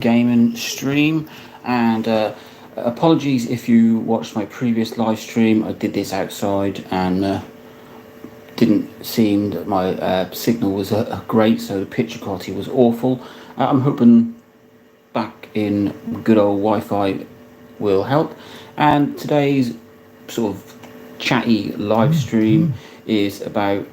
gaming stream, and apologies if you watched my previous live stream. I did this outside and didn't seem that my signal was great, so the picture quality was awful. I'm hoping back in good old Wi-Fi will help. And today's sort of chatty live stream is about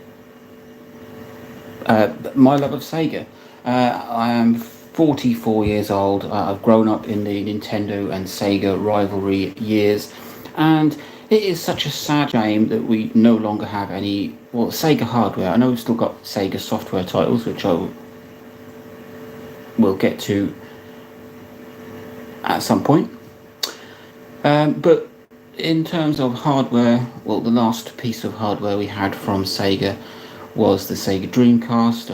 my love of Sega. I am 44 years old. I've grown up in the Nintendo and Sega rivalry years, and it is such a sad shame that we no longer have any, well, Sega hardware. I know we've still got Sega software titles, which I will get to at some point. But in terms of hardware, well, the last piece of hardware we had from Sega was the Sega Dreamcast,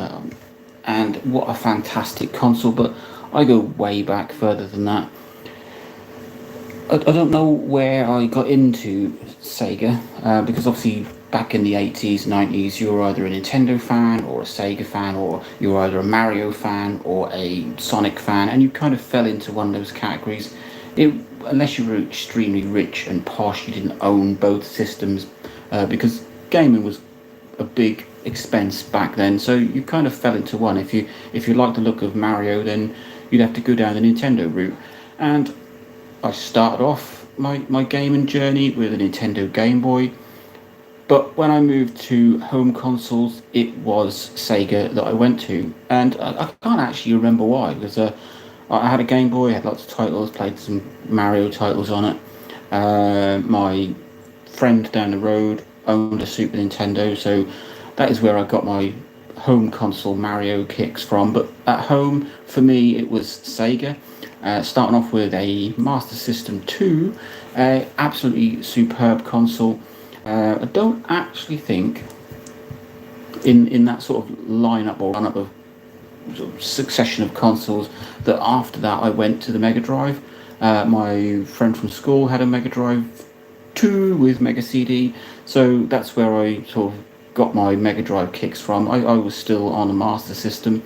and what a fantastic console. But I go way back further than that. I don't know where I got into Sega, because obviously back in the 80s, 90s, you were either a Nintendo fan or a Sega fan, or you were either a Mario fan or a Sonic fan, and you kind of fell into one of those categories. Unless you were extremely rich and posh, you didn't own both systems, because gaming was a big expense back then. So you kind of fell into one. If you liked the look of Mario, then you'd have to go down the Nintendo route. And I started off my gaming journey with a Nintendo Game Boy. But when I moved to home consoles, it was Sega that I went to, and I can't actually remember why, because I had a Game Boy, had lots of titles, played some Mario titles on it. My friend down the road owned a Super Nintendo, so that is where I got my home console Mario kicks from. But at home, for me, it was Sega. Starting off with a Master System 2, absolutely superb console. I don't actually think in that sort of lineup or run-up of sort of succession of consoles that after that I went to the Mega Drive. My friend from school had a Mega Drive 2 with Mega CD, so that's where I sort of got my Mega Drive kicks from. I was still on a Master System.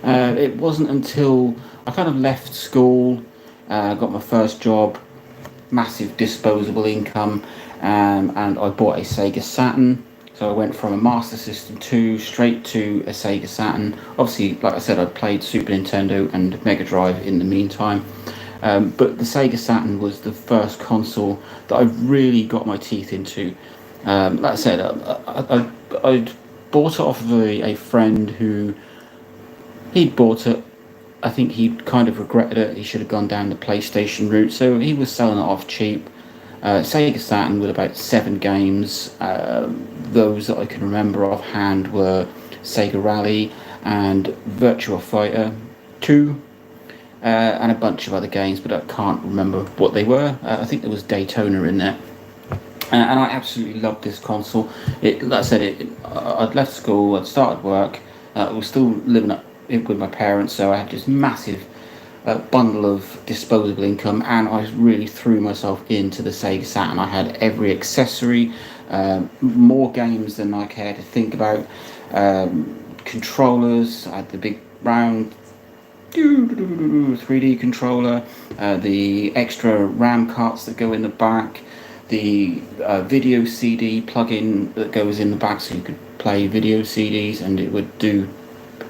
It wasn't until I kind of left school, got my first job, massive disposable income, and I bought a Sega Saturn. So I went from a Master System 2 straight to a Sega Saturn. Obviously, like I said, I played Super Nintendo and Mega Drive in the meantime. But the Sega Saturn was the first console that I really got my teeth into. Like I said, I'd bought it off of a friend who he'd bought it. I think he kind of regretted it. He should have gone down the PlayStation route. So he was selling it off cheap. Sega Saturn with about 7 games. Those that I can remember offhand were Sega Rally and Virtua Fighter 2, and a bunch of other games, but I can't remember what they were. I think there was Daytona in there. And I absolutely loved this console. Like I said, I'd left school, I'd started work, I was still living up with my parents, so I had this massive bundle of disposable income, and I really threw myself into the Sega Saturn. I had every accessory, more games than I cared to think about, controllers. I had the big round 3D controller, the extra RAM carts that go in the back, the video CD plug-in that goes in the back so you could play video CDs and it would do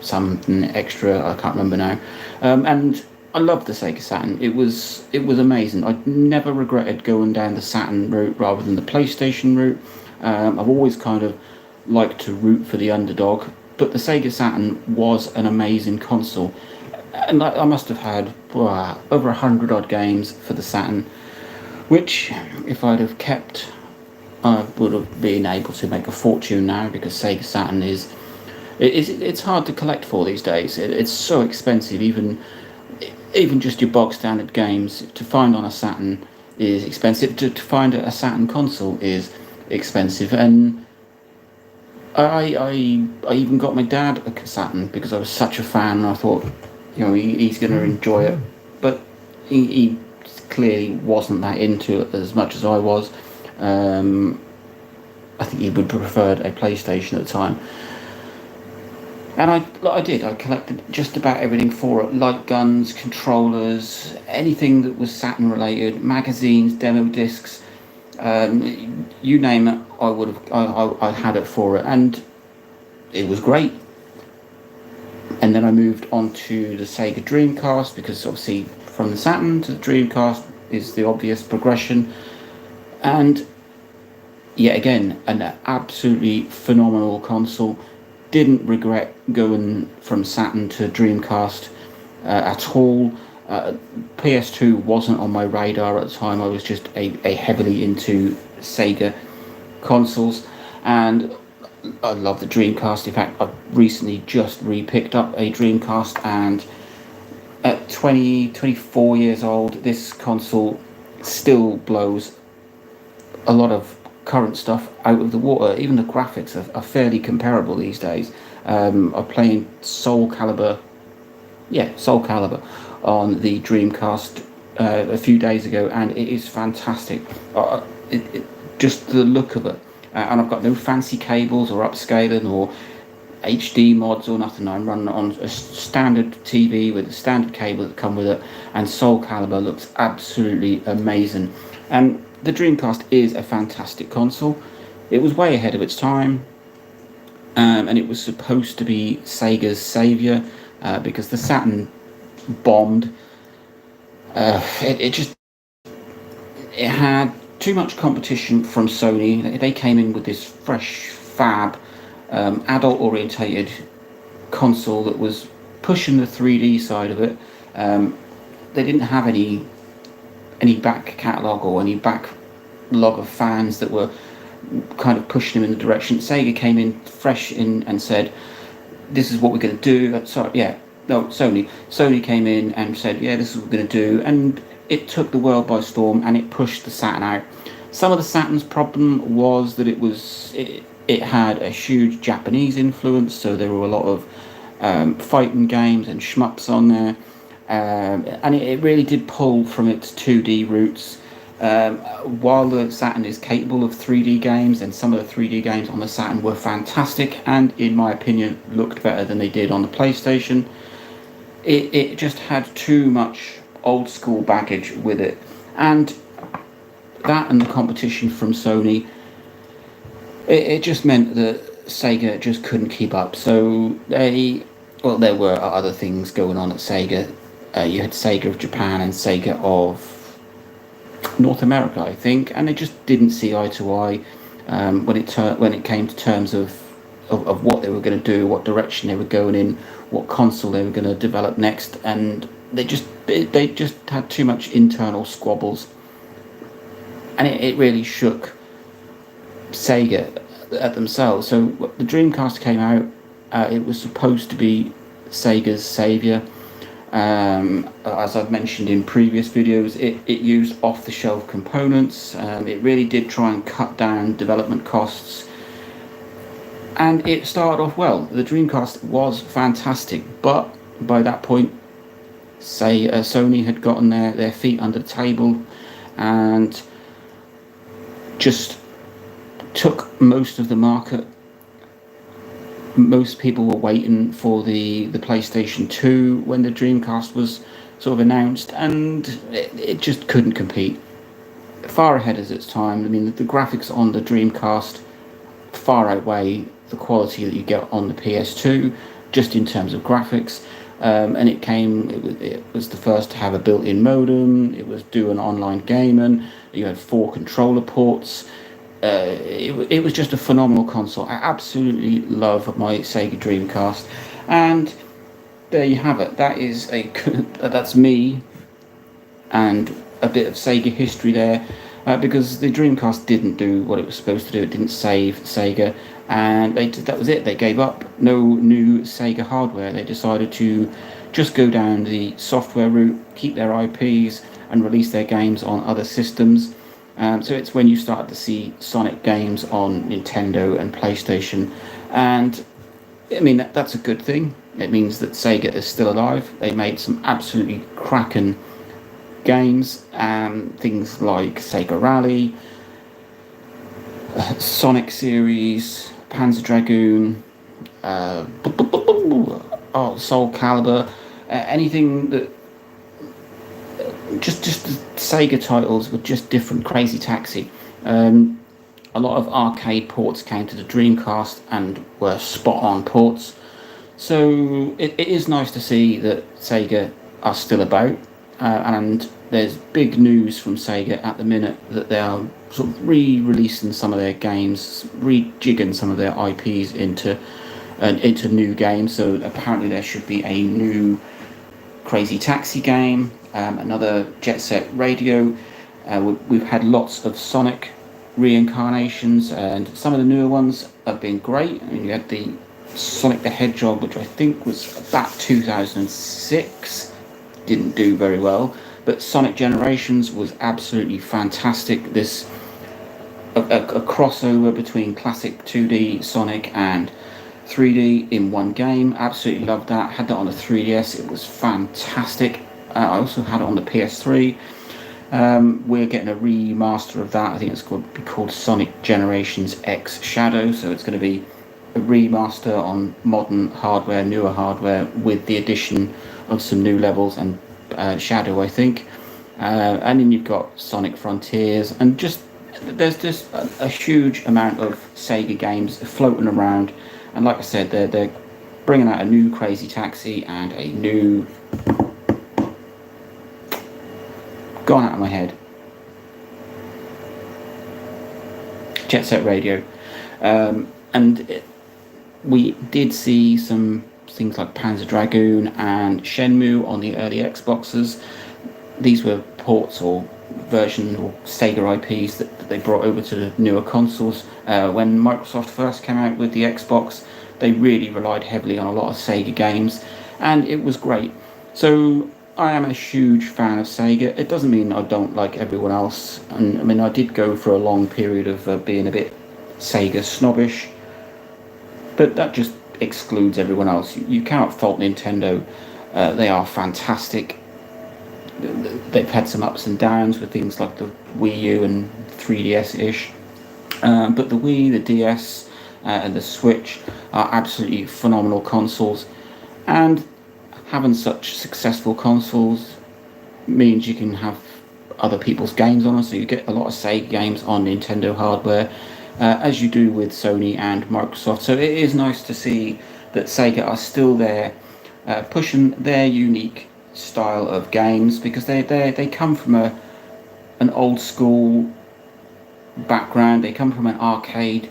something extra, I can't remember now. And I loved the Sega Saturn. It was amazing. I never regretted going down the Saturn route rather than the PlayStation route. I've always kind of liked to root for the underdog, but the Sega Saturn was an amazing console. And I must have had over 100 odd games for the Saturn, which, if I'd have kept, I would have been able to make a fortune now, because Sega Saturn it's hard to collect for these days. It's so expensive. Even just your bog standard games to find on a Saturn is expensive. To find a Saturn console is expensive, and I even got my dad a Saturn because I was such a fan, and I thought, he's going to enjoy it. But he clearly wasn't that into it as much as I was. I think he would have preferred a PlayStation at the time. And I collected just about everything for it: light guns, controllers, anything that was Saturn related, magazines, demo discs, you name it. I would have, I had it for it, and it was great. And then I moved on to the Sega Dreamcast, because obviously from the Saturn to the Dreamcast is the obvious progression. And yet again, an absolutely phenomenal console. Didn't regret going from Saturn to Dreamcast at all. PS2 wasn't on my radar at the time. I was just a heavily into Sega consoles, and I love the Dreamcast. In fact, I've recently just re-picked up a Dreamcast, and at 24 years old, this console still blows a lot of current stuff out of the water. Even the graphics are fairly comparable these days. I'm playing Soul Calibur on the Dreamcast a few days ago, and it is fantastic. Just the look of it. And I've got no fancy cables or upscaling or HD mods or nothing. I'm running on a standard TV with a standard cable that come with it, and Soul Calibur looks absolutely amazing. And the Dreamcast is a fantastic console. It was way ahead of its time, and it was supposed to be Sega's saviour, because the Saturn bombed. It had too much competition from Sony. They came in with this fresh, fab, adult-orientated console that was pushing the 3D side of it. They didn't have any back catalogue or any backlog of fans that were kind of pushing them in the direction. Sega came in fresh in and said, "This is what we're going to do." Sony came in and said, "Yeah, this is what we're going to do," and it took the world by storm, and it pushed the Saturn out. Some of the Saturn's problem was that it had a huge Japanese influence, so there were a lot of fighting games and shmups on there, and it really did pull from its 2D roots. While the Saturn is capable of 3D games, and some of the 3D games on the Saturn were fantastic, and in my opinion looked better than they did on the PlayStation, it just had too much old school baggage with it, and that and the competition from Sony, it just meant that Sega just couldn't keep up. So there were other things going on at Sega. You had Sega of Japan and Sega of North America, I think, and they just didn't see eye to eye when it came to terms of what they were going to do, what direction they were going in, what console they were going to develop next, and they just had too much internal squabbles, and it really shook Sega at themselves. So the Dreamcast came out. It was supposed to be Sega's saviour. As I've mentioned in previous videos, it used off-the-shelf components. It really did try and cut down development costs, and it started off well. The Dreamcast was fantastic, but by that point, Sony had gotten their feet under the table and just took most of the market. Most people were waiting for the PlayStation 2 when the Dreamcast was sort of announced, and it just couldn't compete. Far ahead of its time. I mean, the graphics on the Dreamcast far outweigh the quality that you get on the PS2, just in terms of graphics. And it was the first to have a built-in modem. It was doing online gaming. You had 4 controller ports. It was just a phenomenal console. I absolutely love my Sega Dreamcast, and there you have it. That's me, and a bit of Sega history there, because the Dreamcast didn't do what it was supposed to do. It didn't save Sega, and that was it. They gave up. No new Sega hardware. They decided to just go down the software route, keep their IPs, and release their games on other systems. So it's when you start to see Sonic games on Nintendo and PlayStation, and I mean that's a good thing. It means that Sega is still alive. They made some absolutely cracking games, things like Sega Rally, Sonic series, Panzer Dragoon, Soul Calibur, anything that just the Sega titles were just different. Crazy Taxi. A lot of arcade ports came to the Dreamcast and were spot on ports. So it is nice to see that Sega are still about, and there's big news from Sega at the minute that they are sort of re-releasing some of their games, rejigging some of their IPs into new games. So apparently there should be a new Crazy Taxi game, another Jet Set Radio. We've had lots of Sonic reincarnations, and some of the newer ones have been great. I mean, you had the Sonic the Hedgehog, which I think was about 2006, didn't do very well, but Sonic Generations was absolutely fantastic. This a crossover between classic 2D Sonic and 3D in one game. Absolutely loved that. Had that on the 3DS. It was fantastic. I also had it on the PS3. We're getting a remaster of that. I think it's going to be called Sonic Generations X Shadow. So it's going to be a remaster on modern hardware, newer hardware, with the addition of some new levels and Shadow, I think. And then you've got Sonic Frontiers, and there's just a huge amount of Sega games floating around. And like I said, they're bringing out a new Crazy Taxi and a new... Gone out of my head. Jet Set Radio. We did see some things like Panzer Dragoon and Shenmue on the early Xboxes. These were ports or version or Sega IPs that they brought over to the newer consoles. When Microsoft first came out with the Xbox, they really relied heavily on a lot of Sega games, and it was great. So I am a huge fan of Sega. It doesn't mean I don't like everyone else, and I mean, I did go for a long period of being a bit Sega snobbish, but that just excludes everyone else. You cannot fault Nintendo. They are fantastic. They've had some ups and downs with things like the Wii U and 3DS-ish, but the Wii, the DS, and the Switch are absolutely phenomenal consoles, and having such successful consoles means you can have other people's games on them, so you get a lot of Sega games on Nintendo hardware, as you do with Sony and Microsoft. So it is nice to see that Sega are still there, pushing their unique style of games, because they come from an old school background. They come from an arcade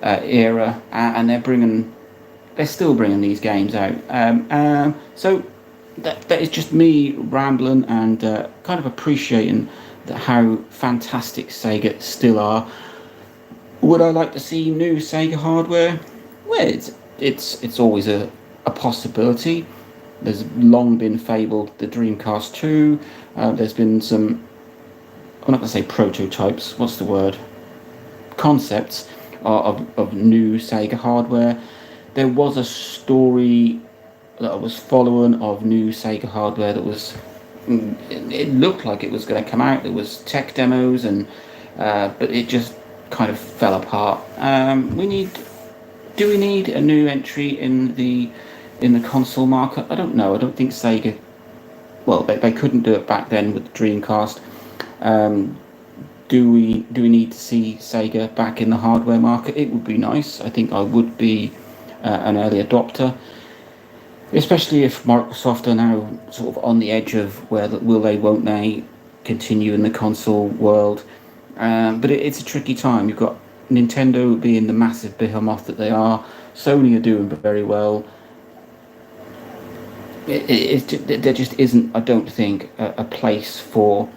era, and they're still bringing these games out. So that is just me rambling and kind of appreciating how fantastic Sega still are. Would I like to see new Sega hardware? Well, it's always a possibility. There's long been fabled the Dreamcast 2. There's been some, I'm not going to say prototypes, what's the word? Concepts of new Sega hardware. There was a story that I was following of new Sega hardware that was, it looked like it was going to come out. There was tech demos, and but it just kind of fell apart. Do we need a new entry in the console market? I don't know. I don't think Sega, well, they couldn't do it back then with the Dreamcast. Do we need to see Sega back in the hardware market? It would be nice. I think I would be an early adopter, especially if Microsoft are now sort of on the edge of will they, won't they continue in the console world. But it's a tricky time. You've got Nintendo being the massive behemoth that they are. Sony are doing very well. There just isn't, I don't think, a place for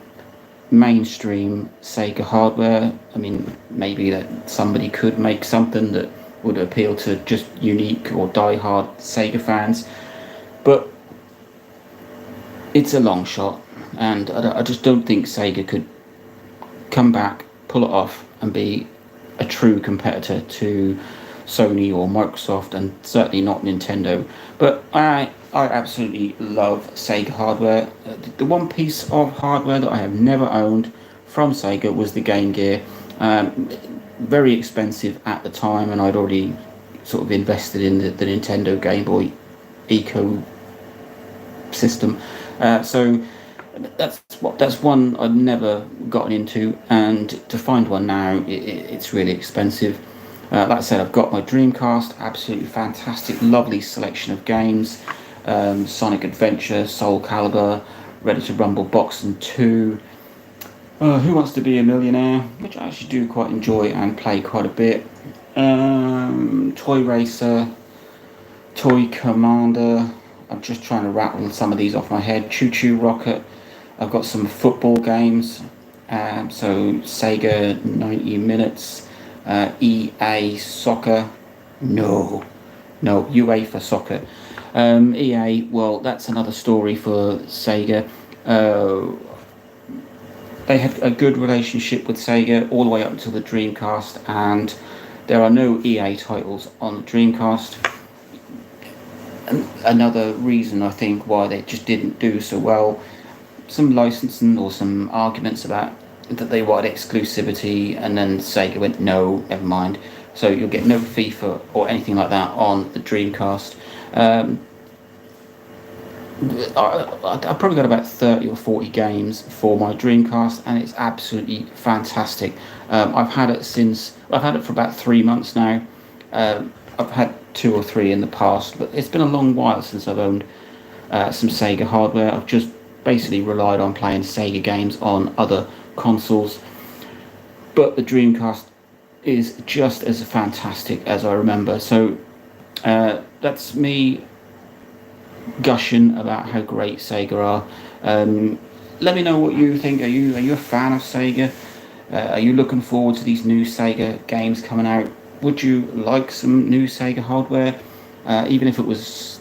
mainstream Sega hardware. I mean, maybe that somebody could make something that would appeal to just unique or die-hard Sega fans, but it's a long shot, and I just don't think Sega could come back, pull it off, and be a true competitor to Sony or Microsoft, and certainly not Nintendo. But I absolutely love Sega hardware. The one piece of hardware that I have never owned from Sega was the Game Gear. Very expensive at the time, and I'd already sort of invested in the Nintendo Game Boy ecosystem. So that's one I've never gotten into, and to find one now, it's really expensive. Like I said, I've got my Dreamcast, absolutely fantastic, lovely selection of games. Sonic Adventure, Soul Calibur, Ready to Rumble Boxing 2, Who Wants to Be a Millionaire, which I actually do quite enjoy and play quite a bit. Toy Racer, Toy Commander. I'm just trying to rattle some of these off my head. Choo Choo Rocket. I've got some football games. So Sega 90 Minutes, EA Soccer. No, UEFA Soccer. EA, well, that's another story for Sega. They had a good relationship with Sega all the way up until the Dreamcast, and there are no EA titles on the Dreamcast. Another reason I think why they just didn't do so well, some licensing or some arguments about that they wanted exclusivity, and then Sega went, no, never mind. So you'll get no FIFA or anything like that on the Dreamcast. I've probably got about 30 or 40 games for my Dreamcast, and it's absolutely fantastic. I've had it for about 3 months now. I've had 2 or 3 in the past, but it's been a long while since I've owned some Sega hardware. I've just basically relied on playing Sega games on other consoles. But the Dreamcast is just as fantastic as I remember. So that's me gushing about how great Sega are. Let me know what you think. Are you a fan of Sega? Are you looking forward to these new Sega games coming out? Would you like some new Sega hardware, even if it was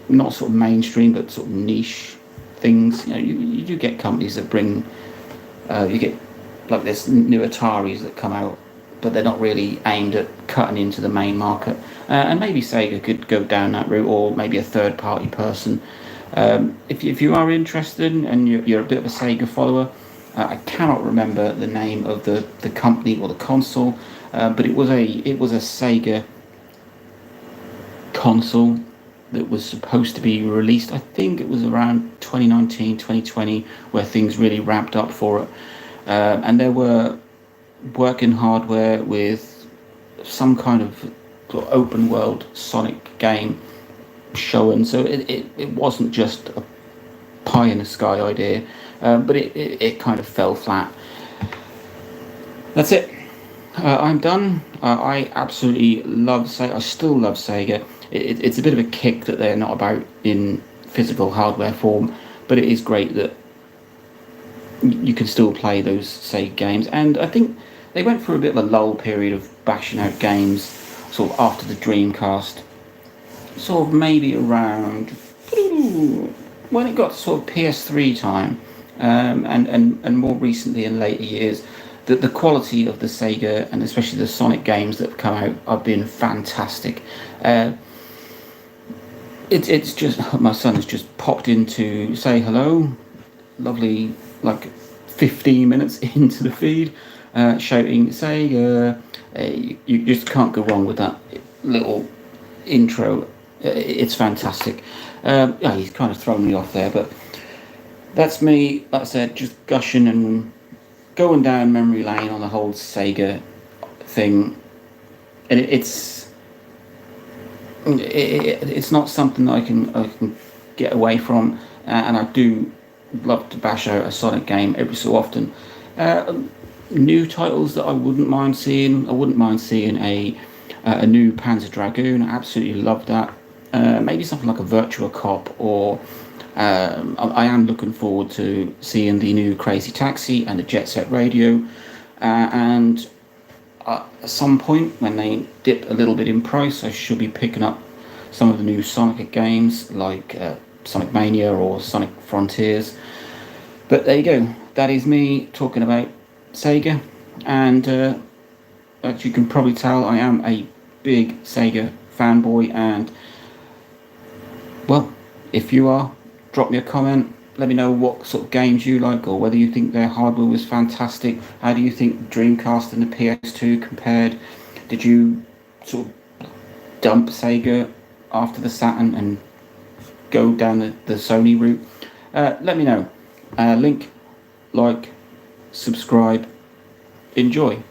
not sort of mainstream but sort of niche things? You do get companies that bring, you get like this new Ataris that come out, but they're not really aimed at cutting into the main market. And maybe Sega could go down that route, or maybe a third-party person. If you are interested and you're a bit of a Sega follower, I cannot remember the name of the company or the console, but it was a Sega console that was supposed to be released. I think it was around 2019, 2020, where things really ramped up for it. And there were working hardware with some kind of open world Sonic game showing, so it wasn't just a pie in the sky idea, but it kind of fell flat. That's it. I'm done. I absolutely love Sega. I still love Sega. It's a bit of a kick that they're not about in physical hardware form, but it is great that you can still play those Sega games. And I think they went through a bit of a lull period of bashing out games sort of after the Dreamcast, sort of maybe around when it got to sort of PS3 time, and more recently in later years, that the quality of the Sega and especially the Sonic games that have come out have been fantastic. It's just, my son has just popped in to say hello, lovely, like 15 minutes into the feed, shouting Sega. You just can't go wrong with that little intro. It's fantastic. Yeah, he's kind of thrown me off there, but that's me, like I said, just gushing and going down memory lane on the whole Sega thing. And it's not something that I can get away from, and I do love to bash out a Sonic game every so often. New titles that I wouldn't mind seeing. I wouldn't mind seeing a new Panzer Dragoon. I absolutely love that. Maybe something like a Virtua Cop, or I am looking forward to seeing the new Crazy Taxi and the Jet Set Radio. And at some point, when they dip a little bit in price, I should be picking up some of the new Sonic games, like Sonic Mania or Sonic Frontiers. But there you go. That is me talking about Sega, and as you can probably tell, I am a big Sega fanboy. And well, if you are, drop me a comment. Let me know what sort of games you like, or whether you think their hardware was fantastic. How do you think the Dreamcast and the PS2 compared? Did you sort of dump Sega after the Saturn and go down the Sony route, let me know. Link, like, subscribe, enjoy.